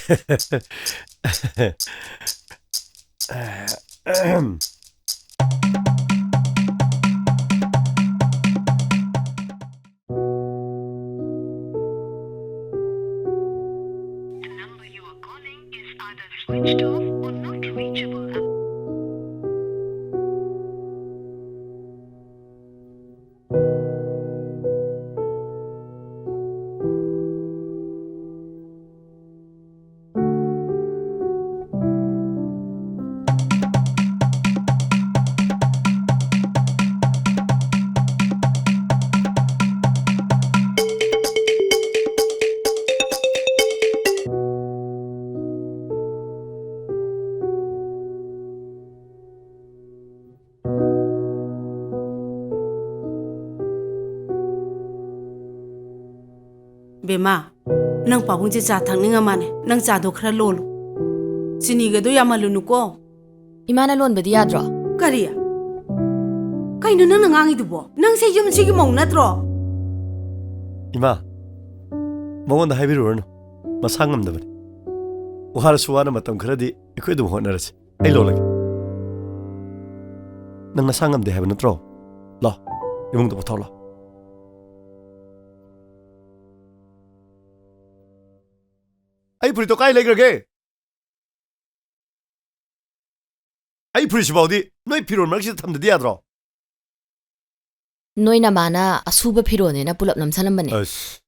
number you are calling is either switched off or not reachable. Bema, nang pabungji cha thangninga mane, nang cha do khra lolu. Sini ga do yamalu ko. Imana lon bedi yadro. Kariya. Kaino nang ngangi dubo. Nang se yum sigi mong natro. 이마, 몽원다 하이비로는 마상감다버리. 우하라 수와나 맞담 그러디 이거도 혼나르지. 에이로라기. 낭나 상감대 하이비는 들어. 라, 이몽도 못하라. 아이 불이 또 까이 레그게. 아이 불이 시바 어디? 너희 피로를 막시 탐데 디야들어. Noina mana asuba phirone na pulap namsalam bane. 어스.